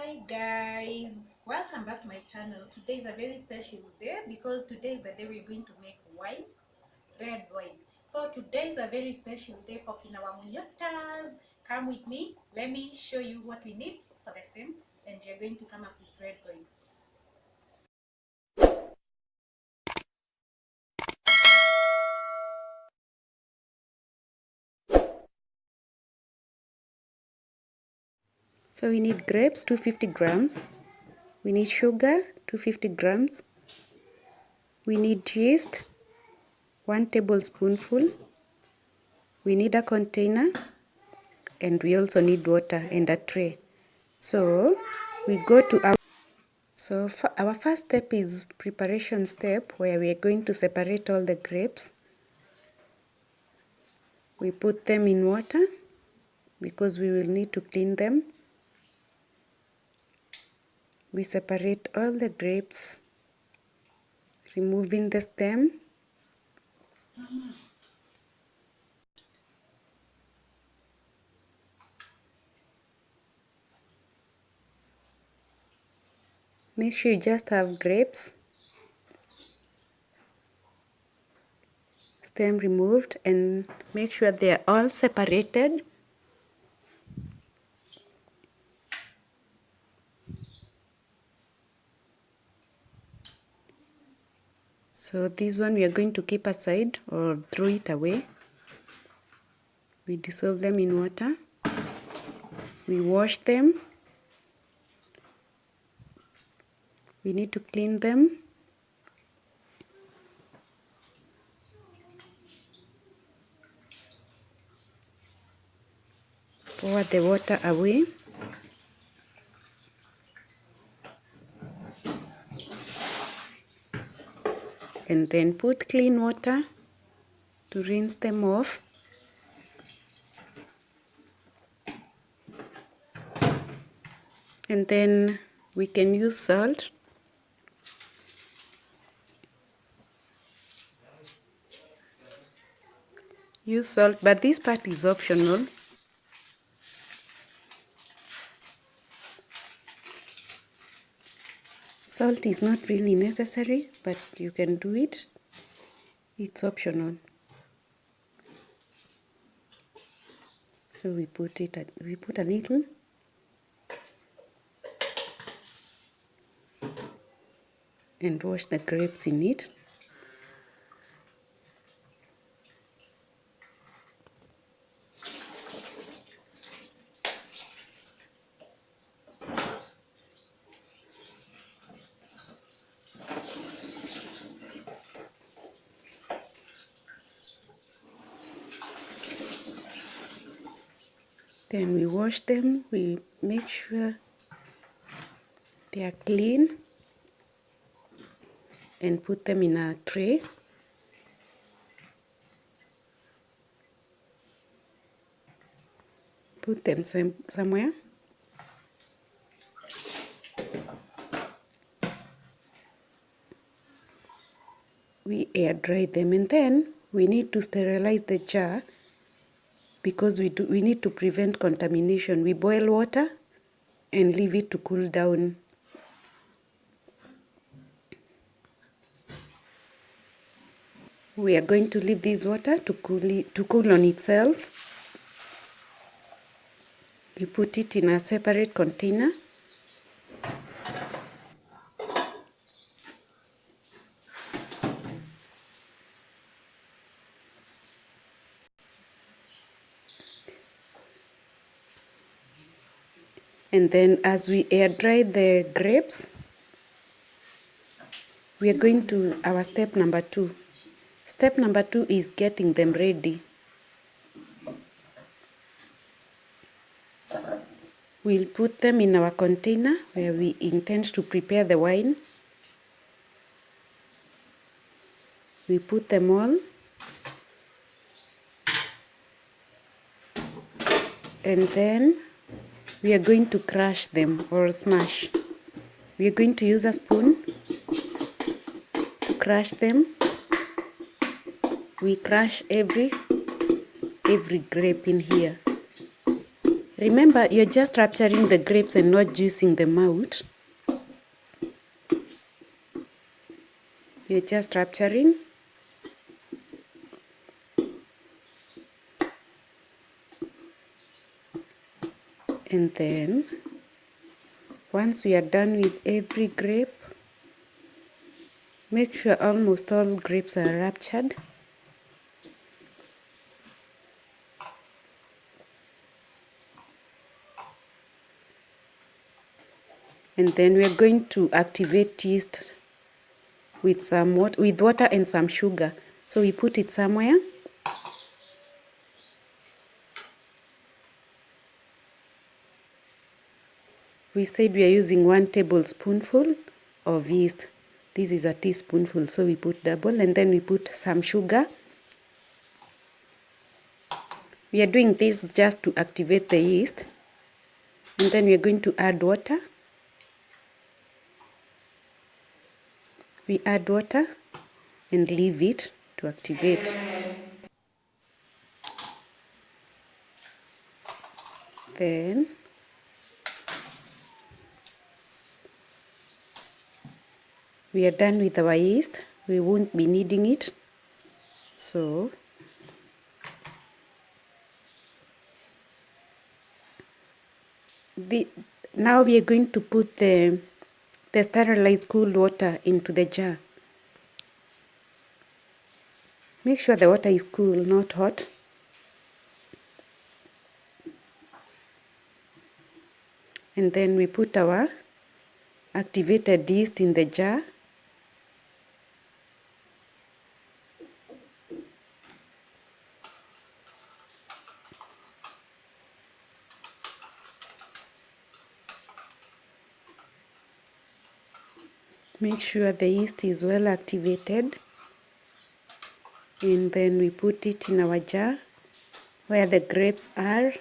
Hi guys, welcome back to my channel. Today is a very special day because today is the day we're going to make wine, red wine. So today is a very special day for Kinawa Munyotas. Come with me, let me show you what we need for the same, and we're going to come up with red wine. So we need grapes 250 grams, we need sugar 250 grams, we need yeast 1 tablespoonful, we need a container, and we also need water and a tray. So we go to our first step is preparation step, where we are going to separate all the grapes. We put them in water because we will need to clean them. We separate all the grapes, removing the stem. Make sure you just have grapes, stem removed, and make sure they are all separated. So this one we are going to keep aside or throw it away. We dissolve them in water. We wash them. We need to clean them. Pour the water away. And then put clean water to rinse them off. And then we can use salt. Use salt, but this part is optional. Salt is not really necessary, but you can do it. It's optional. So we put a little. And wash the grapes in it. Then we wash them, we make sure they are clean, and put them in a tray. Put them somewhere. We air dry them, and then we need to sterilize the jar because we need to prevent contamination. We boil water and leave it to cool down. We are going to leave this water to cool on itself. We put it in a separate container. And then as we air dry the grapes, we are going to our step number 2. Step number 2 is getting them ready. We'll put them in our container where we intend to prepare the wine. We put them all. And then we are going to crush them or smash. We are going to use a spoon to crush them. We crush every grape in here. Remember, you're just rupturing the grapes and not juicing them out. You're just rupturing. And then, once we are done with every grape, make sure almost all grapes are ruptured. And then we are going to activate yeast with water and some sugar. So we put it somewhere. We said we are using 1 tablespoonful of yeast. This is a teaspoonful, so we put double, and then we put some sugar. We are doing this just to activate the yeast. And then we are going to add water. We add water and leave it to activate. Then we are done with our yeast. We won't be needing it. So now we are going to put the sterilized cool water into the jar. Make sure the water is cool, not hot. And then we put our activated yeast in the jar. Make sure the yeast is well activated. And then we put it in our jar where the grapes are.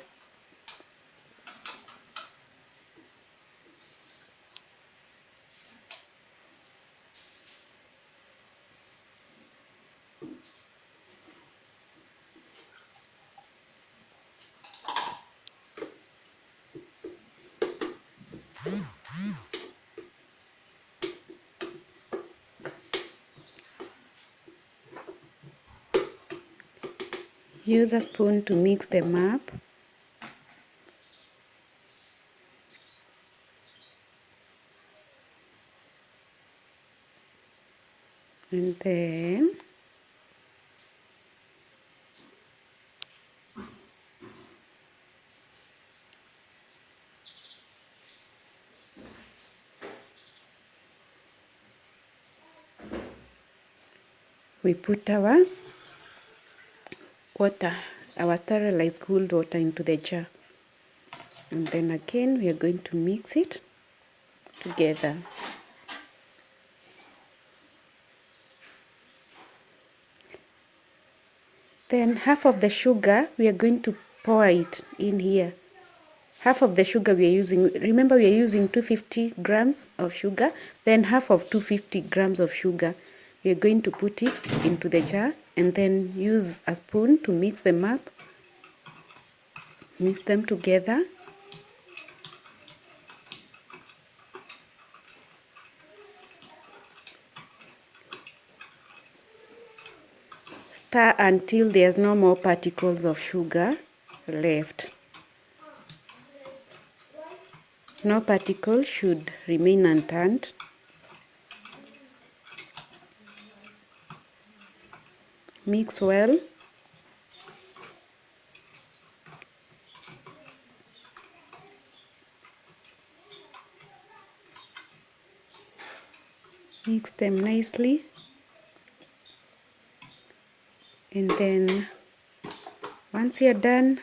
Use a spoon to mix them up. And then we put our water, our sterilized cooled water into the jar. And then again we are going to mix it together. Then half of the sugar we are going to pour it in here. Half of the sugar we are using, remember we are using 250 grams of sugar, then half of 250 grams of sugar. We are going to put it into the jar and then use a spoon to mix them up. Mix them together. Stir until there's no more particles of sugar left. No particle should remain unturned. Mix well. Mix them nicely. And then once you're done,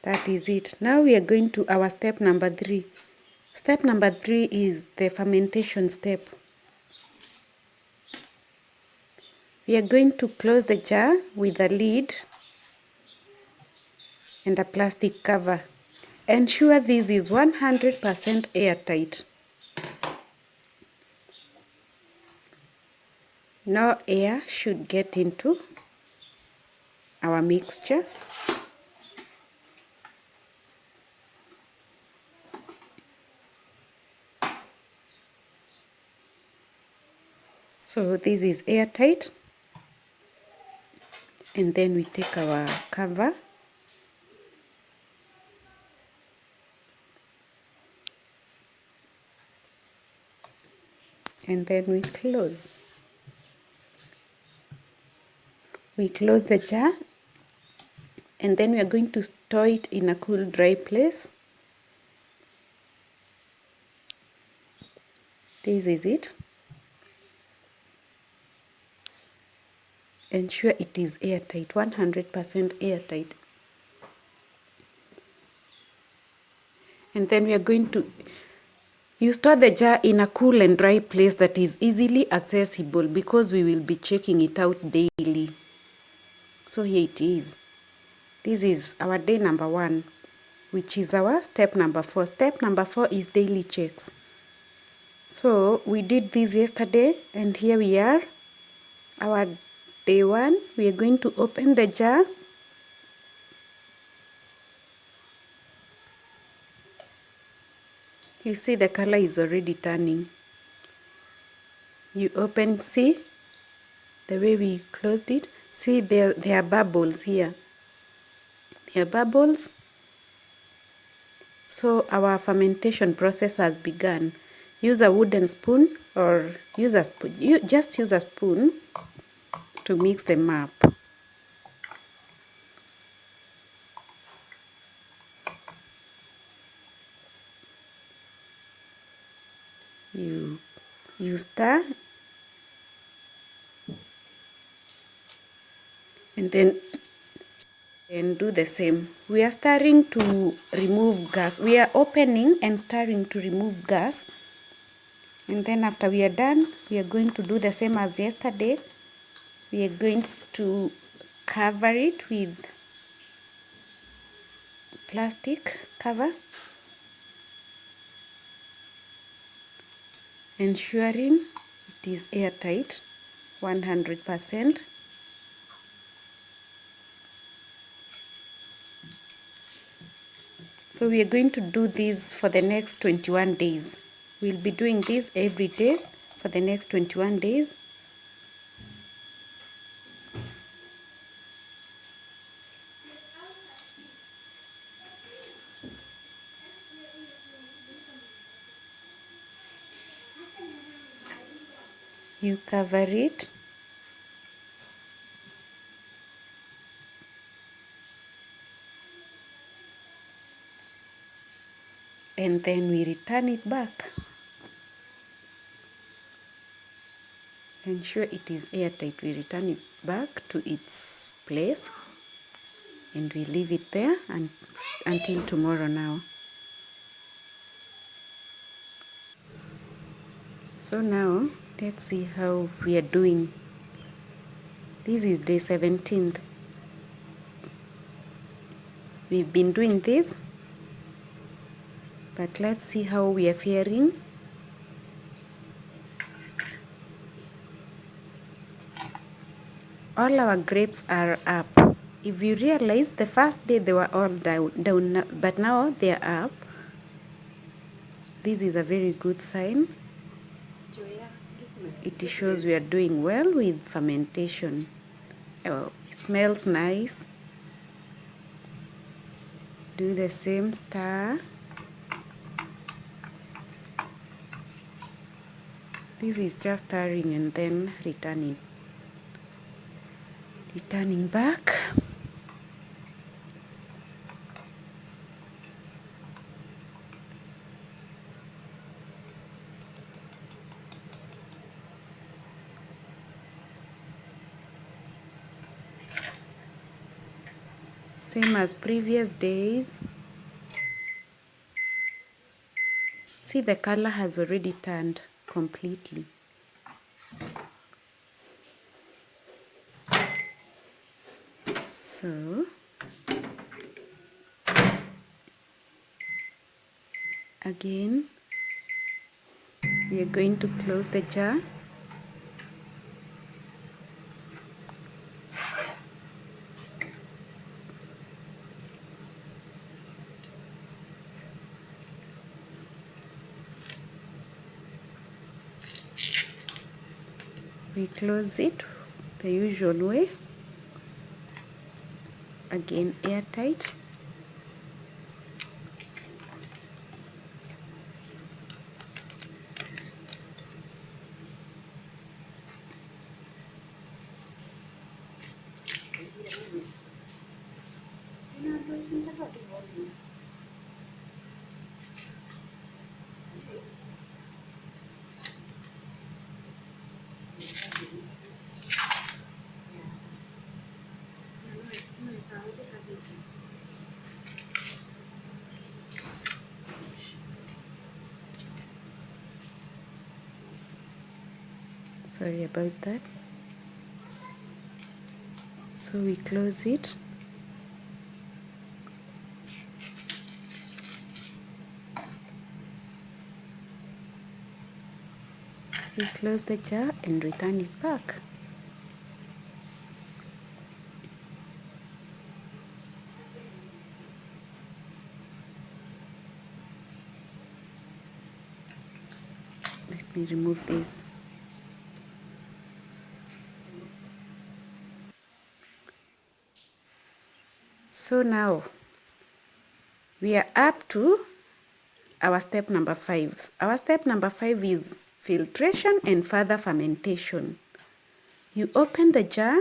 that is it. Now we are going to our step number 3. Step number 3 is the fermentation step. We are going to close the jar with a lid and a plastic cover. Ensure this is 100% airtight. No air should get into our mixture. So this is airtight, and then we take our cover and then we close. We close the jar, and then we are going to store it in a cool, dry place. This is it. Ensure it is airtight, 100% airtight. And then we are going to, you store the jar in a cool and dry place that is easily accessible, because we will be checking it out daily. So here it is. This is our day number 1, which is our step number 4. Step number 4 is daily checks. So we did this yesterday, and here we are. Our day 1, we are going to open the jar. You see the color is already turning. You open, see the way we closed it. See there are bubbles here. There are bubbles. So our fermentation process has begun. Use a wooden spoon, or use a spoon. You just use a spoon to mix them up. You stir, and then do the same. We are stirring to remove gas. We are opening and stirring to remove gas. And then after we are done, we are going to do the same as yesterday. We are going to cover it with plastic cover, ensuring it is airtight, 100%. So we are going to do this for the next 21 days. We'll be doing this every day for the next 21 days. You cover it, and then we return it back. Ensure it is airtight. We return it back to its place, and we leave it there until tomorrow now. So now let's see how we are doing. This is day 17th. We've been doing this, but let's see how we are faring. All our grapes are up. If you realize, the first day they were all down, but now they are up. This is a very good sign. It shows we are doing well with fermentation. Oh, it smells nice. Do the same, stir. This is just stirring and then returning back. Same as previous days. See, the color has already turned completely. So again, we are going to close the jar. We close it the usual way, again airtight. Sorry about that. So we close it. We close the jar and return it back. Let me remove this. So now we are up to our step number 5. Our step number 5 is filtration and further fermentation. You open the jar,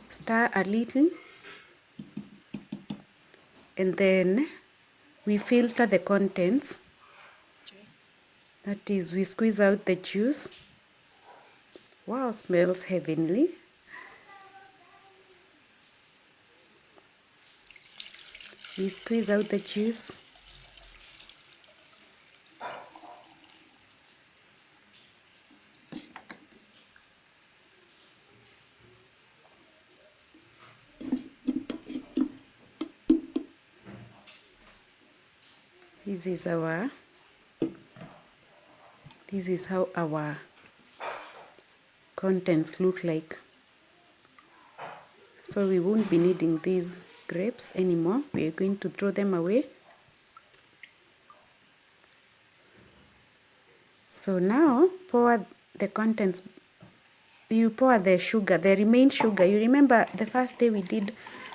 stir a little, and then we filter the contents. That is, we squeeze out the juice. Wow, smells heavenly. We squeeze out the juice. This is how our contents look like. So we won't be needing these grapes anymore. We are going to throw them away. So now pour the contents. You pour the sugar, the remaining sugar. You remember the first day we did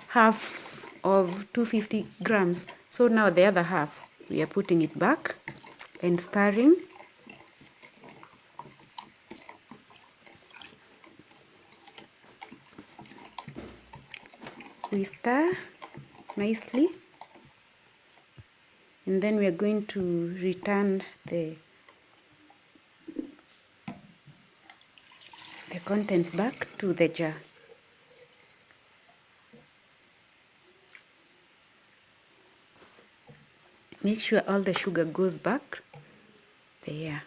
half of 250 grams. So now the other half, we are putting it back and stirring. We stir nicely, and then we are going to return the content back to the jar. Make sure all the sugar goes back there.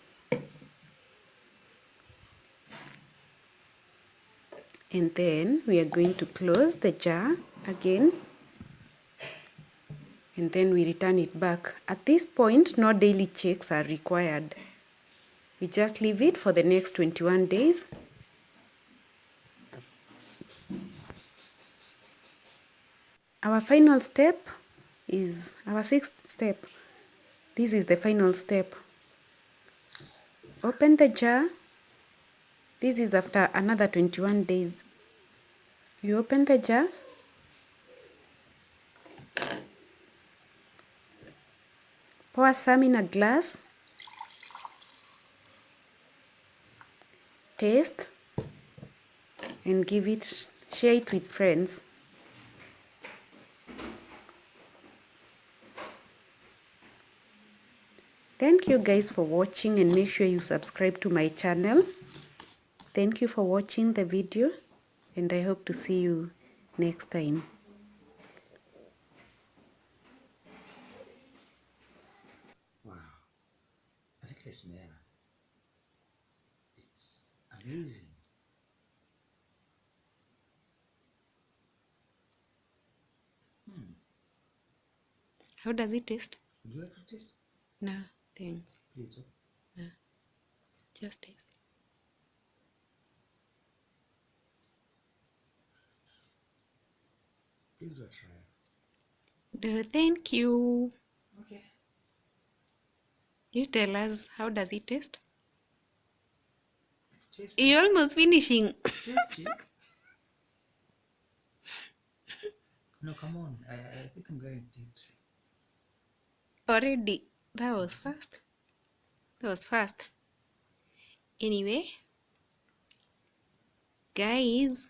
And then we are going to close the jar again, and then we return it back. At this point, no daily checks are required. We just leave it for the next 21 days. Our final step is our 6th step. This is the final step. Open the jar. This is after another 21 days. You open the jar. Pour some in a glass. Taste and share it with friends. Thank you guys for watching, and make sure you subscribe to my channel. Thank you for watching the video, and I hope to see you next time. Wow, I like the smell. It's amazing. How does it taste? Would you like to taste? No, thanks. Please do. No, just taste. Please do a try. Thank you. Okay. You tell us, how does it taste? It's tasty. You're almost finishing. It's tasty. No, come on. I think I'm getting tipsy. Already. That was fast. That was fast. Anyway, guys,